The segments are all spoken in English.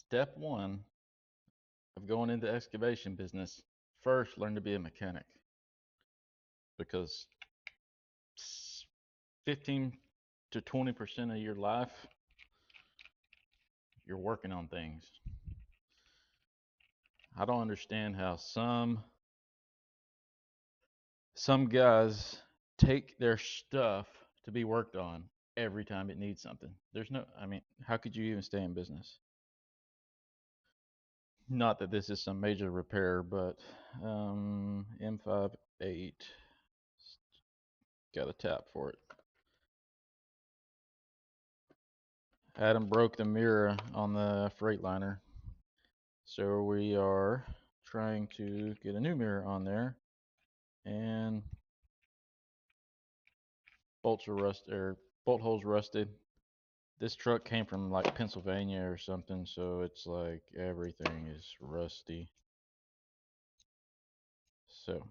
Step one of going into excavation business, first learn to be a mechanic because 15 to 20% of your life you're working on things. I don't understand how some guys take their stuff to be worked on every time it needs something. There's no, I mean, how could you even stay in business? Not that this is some major repair, but M58 got a tap for it. Adam broke the mirror on the Freightliner, so we are trying to get a new mirror on there, and bolts are rust or bolt holes rusted. This truck came from like Pennsylvania or something, so it's like everything is rusty. So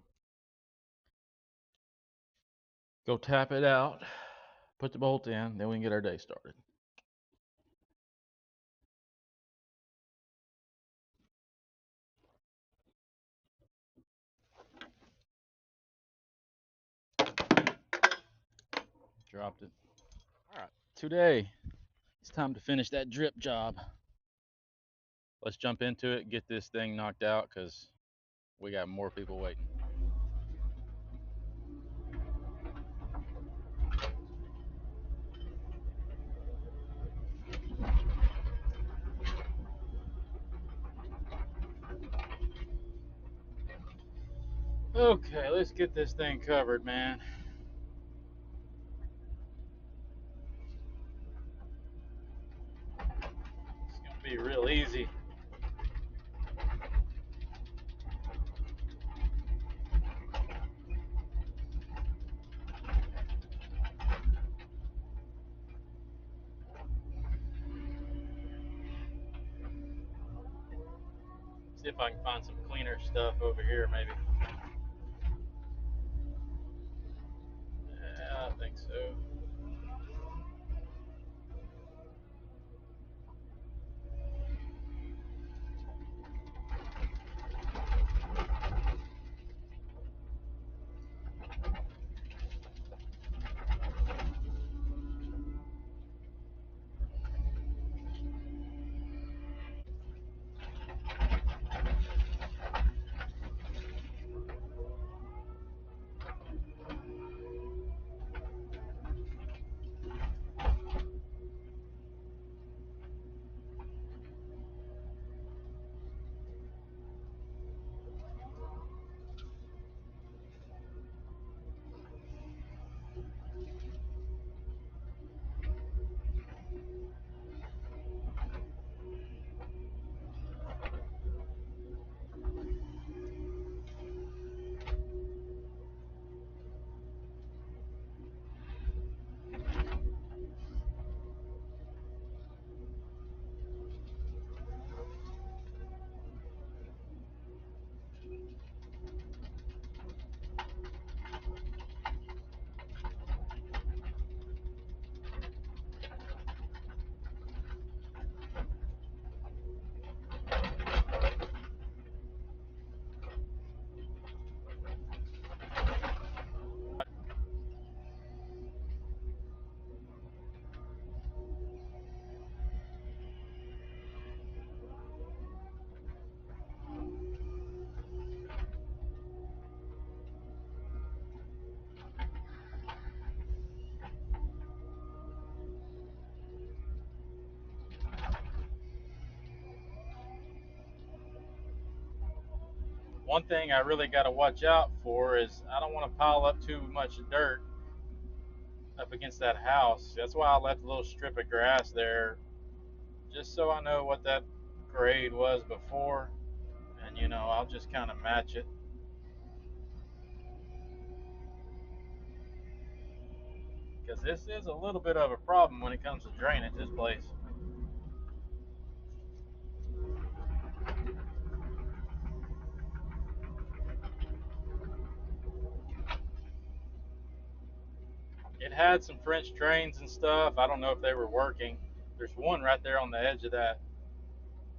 go tap it out, put the bolt in, then we can get our day started. Dropped it. All right, today it's time to finish that drip job. Let's jump into it, get this thing knocked out because we got more people waiting. Okay, let's get this thing covered, man. It's gonna be real easy. See if I can find some cleaner stuff over here, maybe. Yeah, I think so. One thing I really got to watch out for is I don't want to pile up too much dirt up against that house. That's why I left a little strip of grass there, just so I know what that grade was before, and I'll just kind of match it. Because this is a little bit of a problem when it comes to drainage, this place. It had some French drains and stuff. I don't know if they were working. There's one right there on the edge of that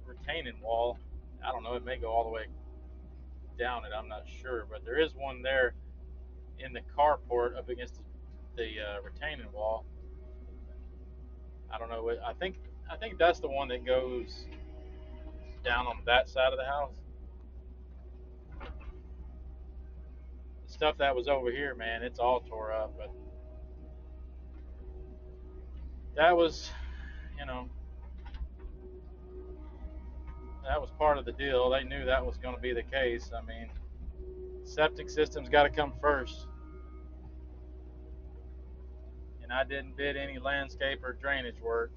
retaining wall. I don't know, it may go all the way down it, I'm not sure, but there is one there in the carport up against the retaining wall. I don't know. I think that's the one that goes down on that side of the house. The stuff that was over here, man, it's all tore up. But that was, you know, that was part of the deal. They knew that was going to be the case. I mean, septic system's got to come first. And I didn't bid any landscape or drainage work.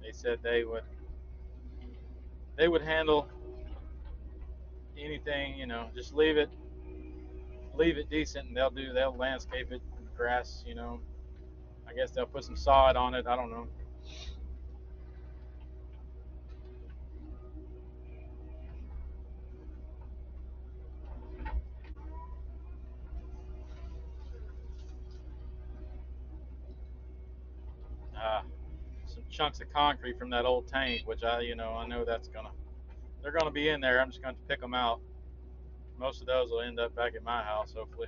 They said they would handle anything, just leave it decent, and they'll landscape it, grass, I guess they'll put some sod on it. I don't know. Uh, some chunks of concrete from that old tank, which I know they're gonna be in there. I'm just going to pick them out. Most of those will end up back at my house, hopefully.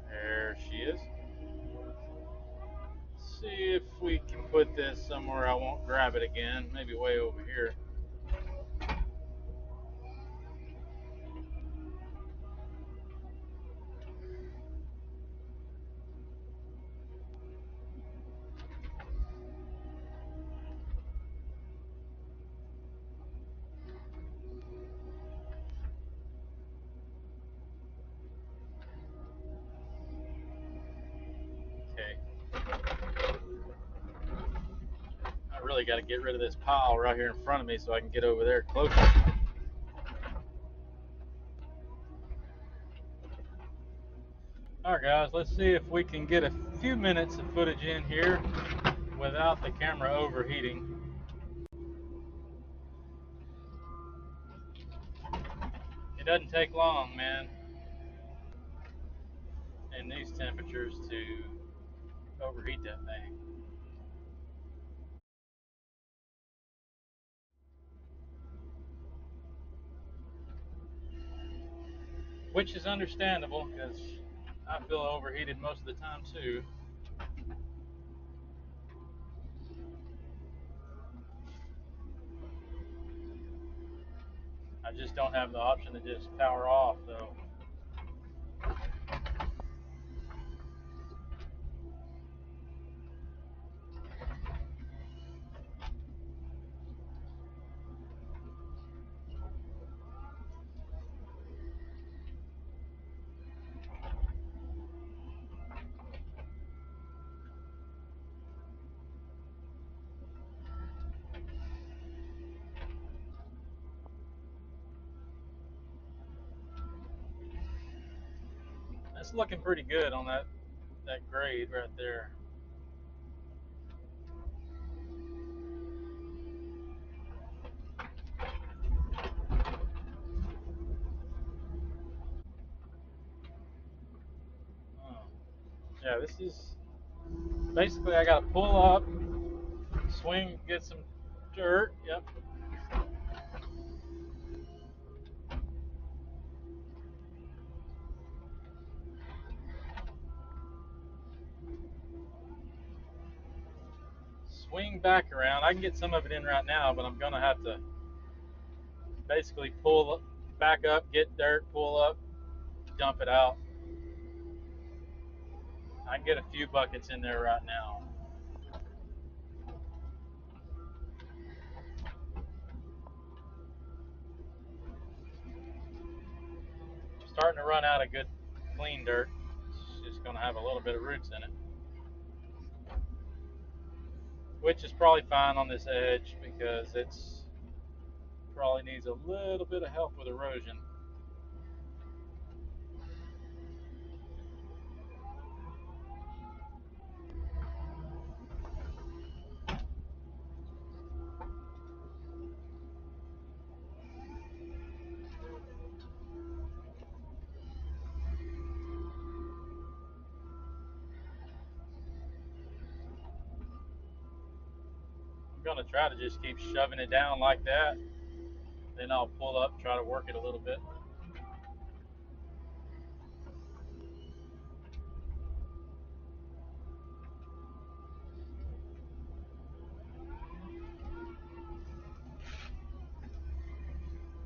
There she is. See if we can put this somewhere I won't grab it again. Maybe way over here. Okay. I really got to get rid of this pile right here in front of me so I can get over there closer. All right, guys, let's see if we can get a few minutes of footage in here without the camera overheating. It doesn't take long, man, in these temperatures to overheat that thing. Which is understandable because I feel overheated most of the time too. I just don't have the option to just power off though. That's looking pretty good on that grade right there. Oh. Yeah, this is basically I got to pull up, swing, get some dirt. Yep. Swing back around. I can get some of it in right now, but I'm gonna have to basically pull back up, get dirt, pull up, dump it out. I can get a few buckets in there right now. Starting to run out of good, clean dirt. It's just gonna have a little bit of roots in it, which is probably fine on this edge because it's probably needs a little bit of help with erosion. going to try to just keep shoving it down like that. Then I'll pull up, try to work it a little bit.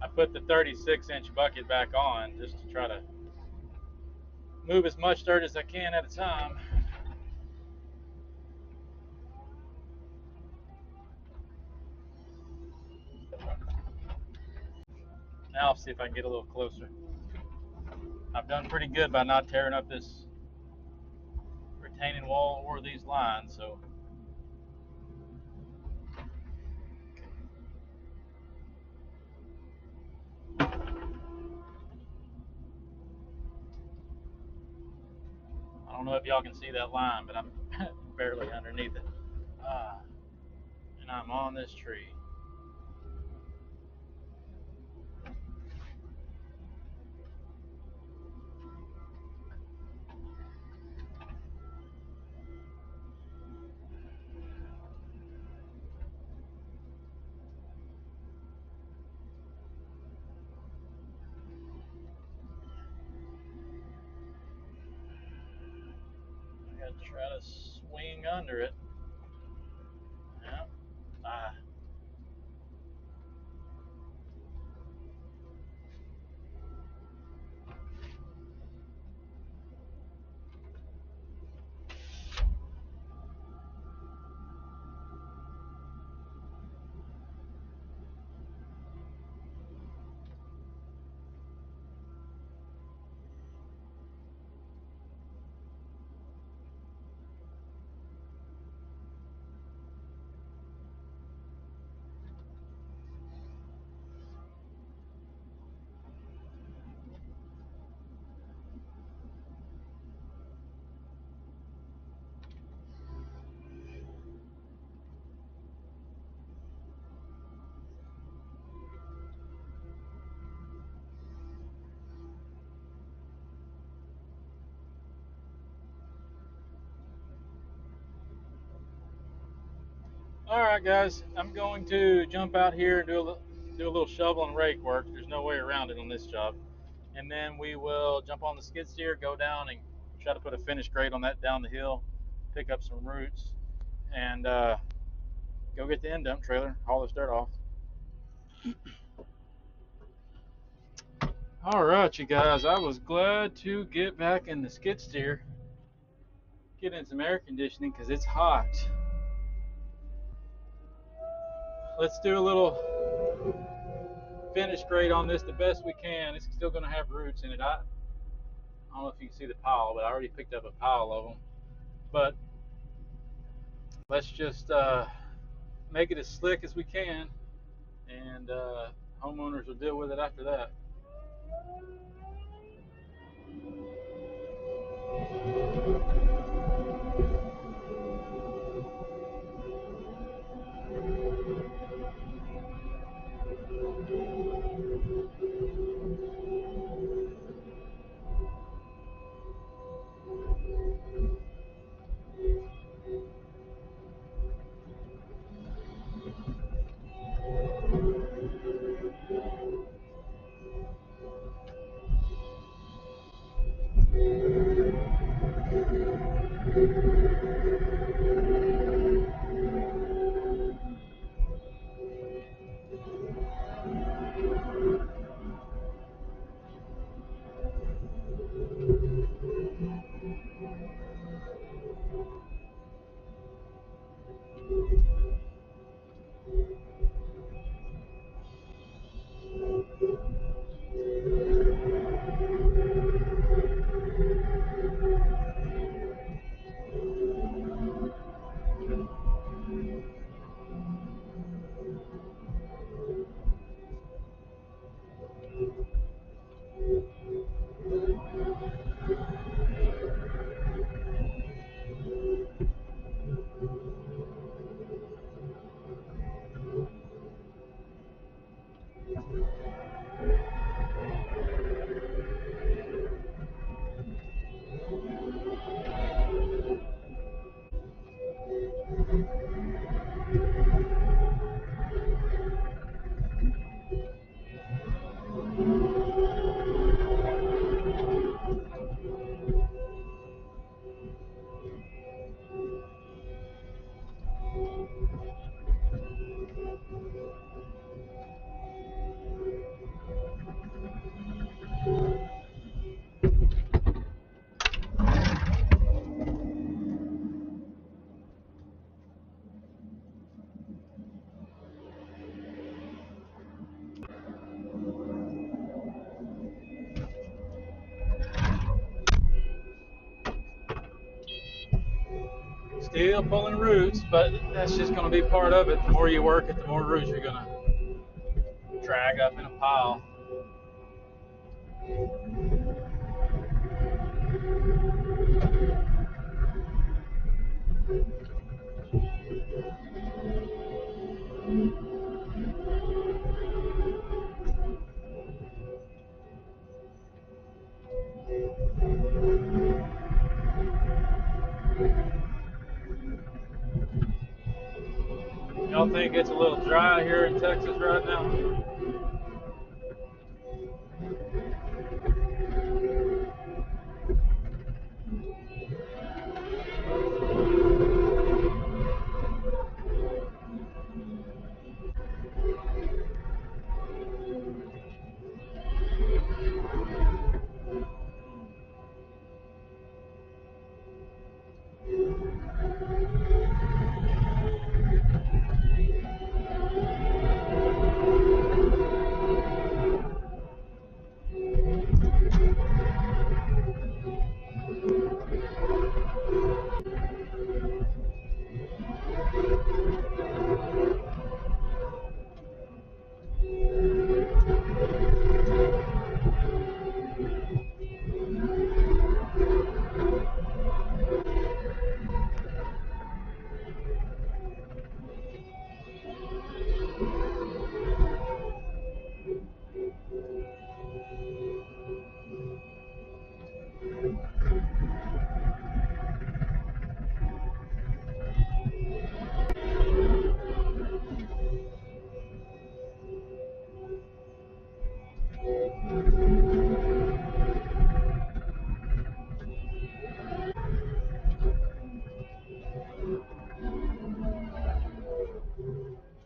I put the 36-inch bucket back on just to try to move as much dirt as I can at a time. Now I'll see if I can get a little closer. I've done pretty good by not tearing up this retaining wall or these lines, so I don't know if y'all can see that line, but I'm barely underneath it. And I'm on this tree. I gotta try to swing under it. Yeah. Ah. All right, guys, I'm going to jump out here and do a little shovel and rake work. There's no way around it on this job. And then we will jump on the skid steer, go down and try to put a finish grade on that down the hill, pick up some roots, and go get the end dump trailer, haul this dirt off. All right, you guys, I was glad to get back in the skid steer, get in some air conditioning because it's hot. Let's do a little finish grade on this the best we can. It's still going to have roots in it. I don't know if you can see the pile, but I already picked up a pile of them. But let's just make it as slick as we can, and homeowners will deal with it after that. Still pulling roots, but that's just going to be part of it. The more you work it, the more roots you're going to drag up in a pile. Y'all think it's a little dry here in Texas right now?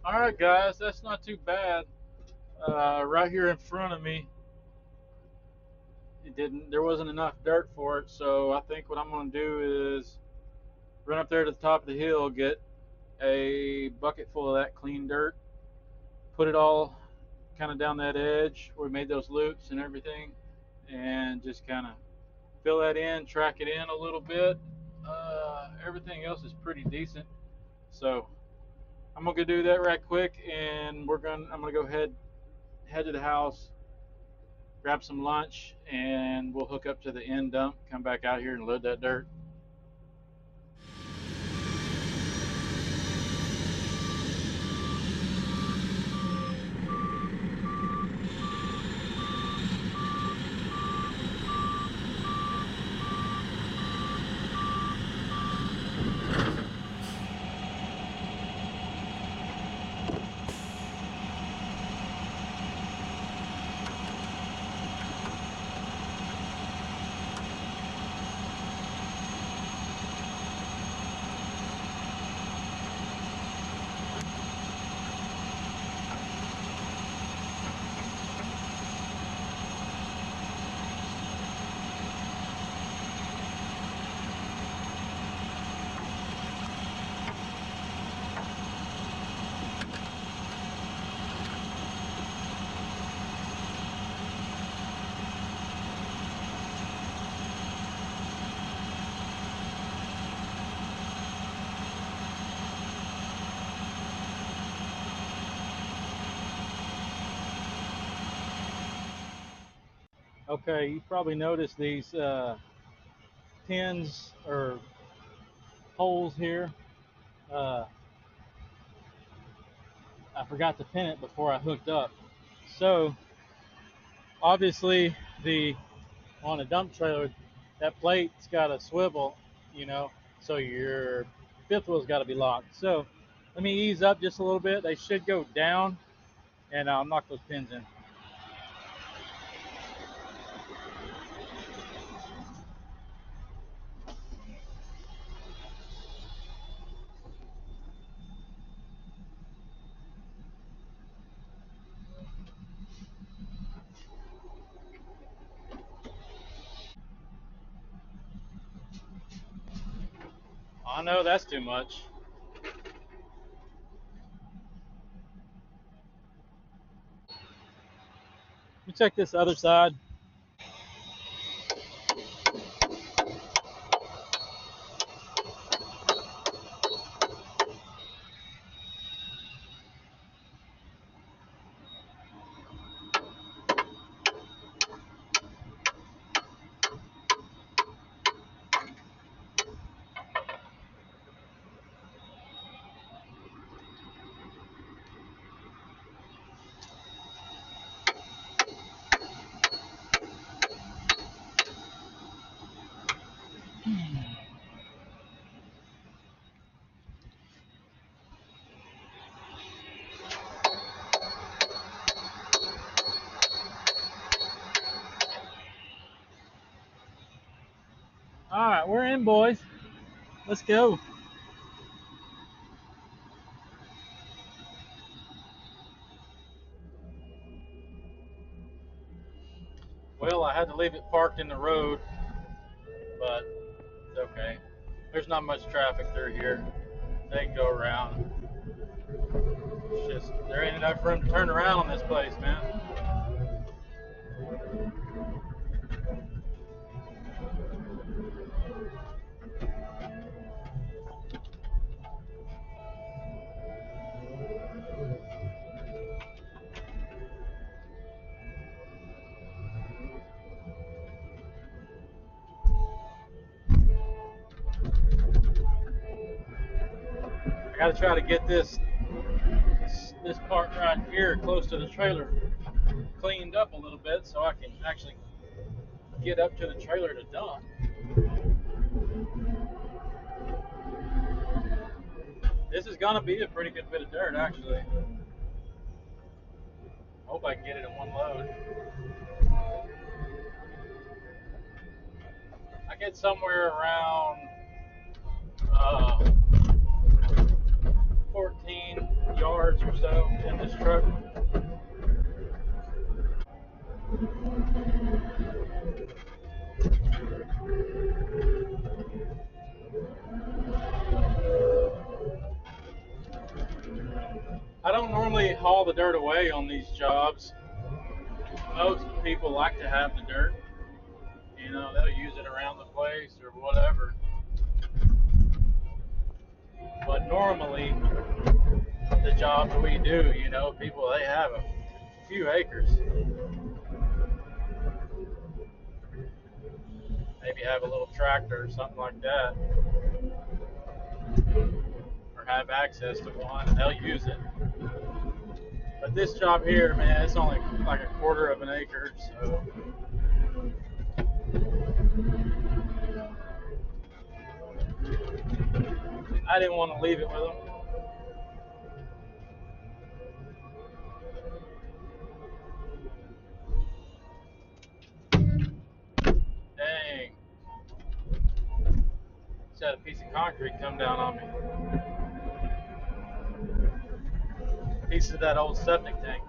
All right, guys, that's not too bad. Right here in front of me, there wasn't enough dirt for it, so I think what I'm going to do is run up there to the top of the hill, get a bucket full of that clean dirt, put it all kind of down that edge where we made those loops and everything, and just kind of fill that in, track it in a little bit. Everything else is pretty decent, so I'm gonna go do that right quick, and I'm gonna go head to the house, grab some lunch, and we'll hook up to the end dump, come back out here and load that dirt. Okay, you probably noticed these pins or holes here. Uh, I forgot to pin it before I hooked up. So obviously, the on a dump trailer, that plate's got a swivel, you know, so your fifth wheel's got to be locked. So let me ease up just a little bit. They should go down, and I'll knock those pins in. I know that's too much. Let me check this other side. we're in, boys. Let's go. Well, I had to leave it parked in the road, but it's okay. There's not much traffic through here. They can go around. It's just there ain't enough room to turn around on this place, man. I got to try to get this part right here close to the trailer cleaned up a little bit so I can actually get up to the trailer to dump. This is gonna be a pretty good bit of dirt, actually. Hope I can get it in one load. I get somewhere around uh, 14 yards or so in this truck. I don't normally haul the dirt away on these jobs. Most people like to have the dirt. You know, they'll use it around the place or whatever. But normally, the jobs we do, you know, people, they have a few acres. Maybe have a little tractor or something like that, or have access to one, and they'll use it. But this job here, man, it's only like a quarter of an acre, so I didn't want to leave it with them. Dang. Just had a piece of concrete come down on me. A piece of that old septic tank.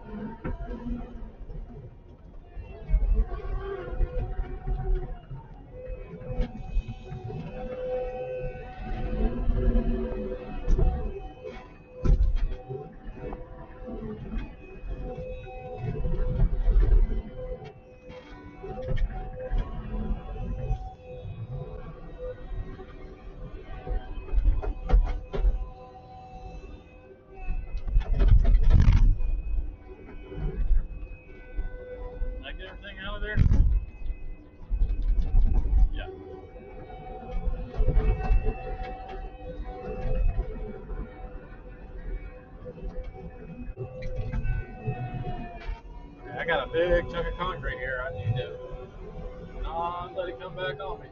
Did I get everything out of there? Yeah. Okay, I got a big chunk of concrete here. I need to not let it come back on me.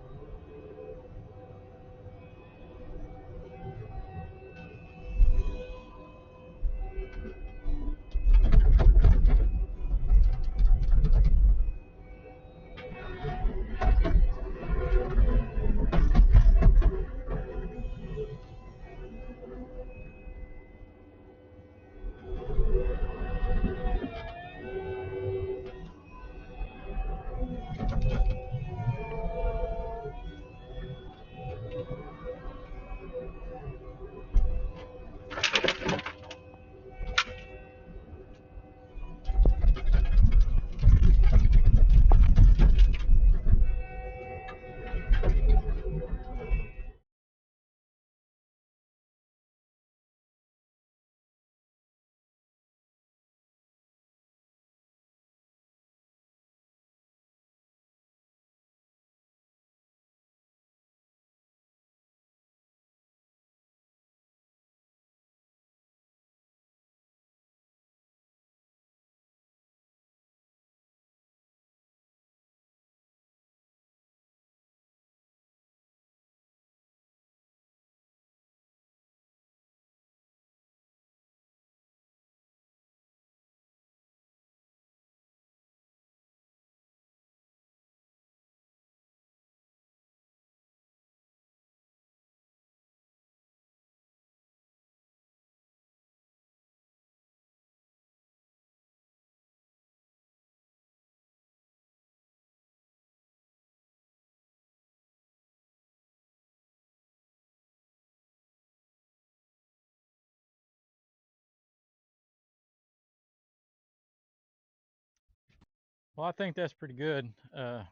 Well, I think that's pretty good.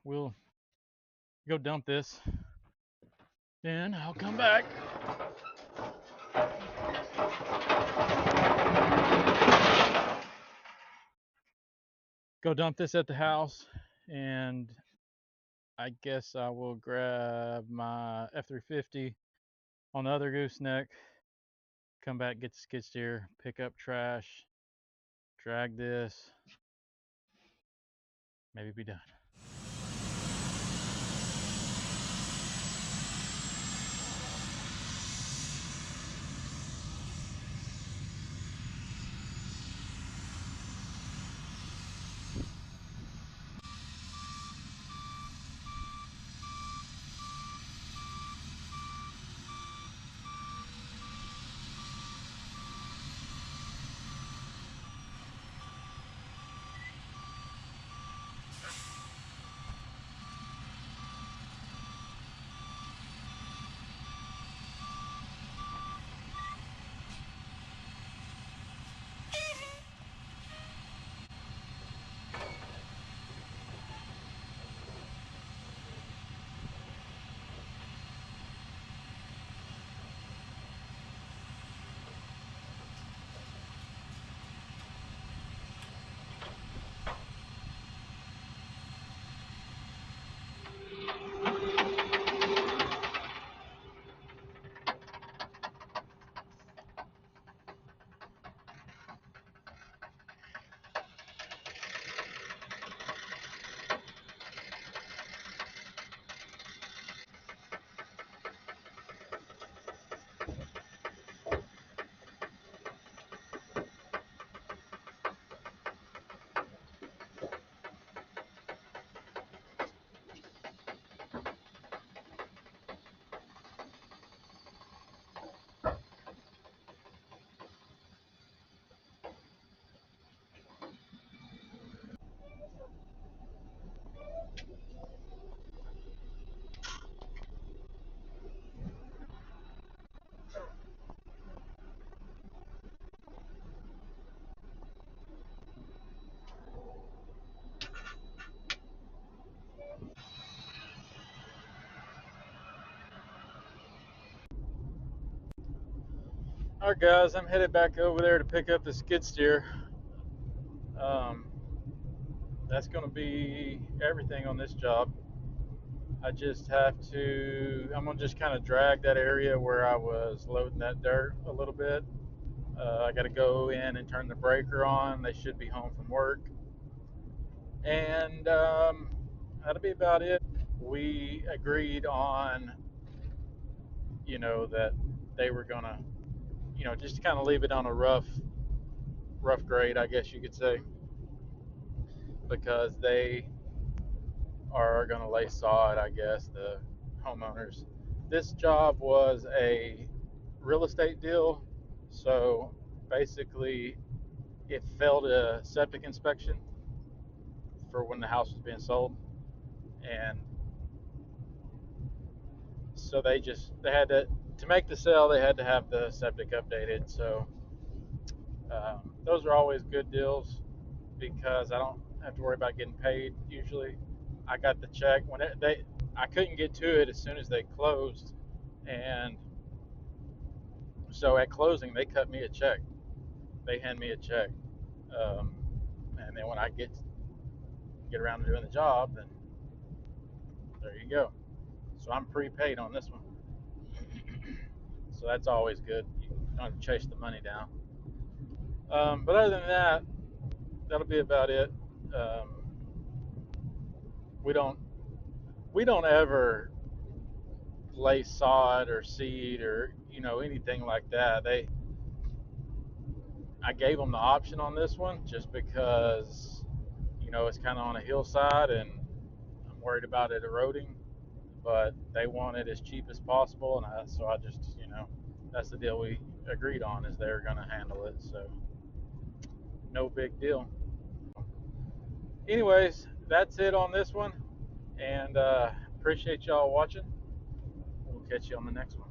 We'll go dump this, then I'll come back. Go dump this at the house, and I guess I will grab my F-350 on the other gooseneck, come back, get the skid steer, pick up trash, drag this, maybe be done. All right, guys, I'm headed back over there to pick up the skid steer. Um, that's going to be everything on this job. I just have to, I'm going to just kind of drag that area where I was loading that dirt a little bit. I got to go in and turn the breaker on. They should be home from work. And that'll be about it. We agreed on, that they were going to, just kind of leave it on a rough grade, I guess you could say, because they are going to lay sod, I guess, the homeowners. This job was a real estate deal, so basically it failed a septic inspection for when the house was being sold, and so they had to make the sale, they had to have the septic updated. So those are always good deals because I don't have to worry about getting paid usually. I got the check when I couldn't get to it as soon as they closed, and so at closing they cut me a check. They hand me a check, um, and then when I get around to doing the job, then there you go. So I'm prepaid on this one, so that's always good. You don't have to chase the money down. But other than that, that'll be about it. Um, we don't we don't ever lay sod or seed or anything like that. I gave them the option on this one just because it's kind of on a hillside and I'm worried about it eroding, but they want it as cheap as possible, and so I just that's the deal we agreed on, is they're going to handle it. So no big deal. Anyways, that's it on this one, and appreciate y'all watching. We'll catch you on the next one.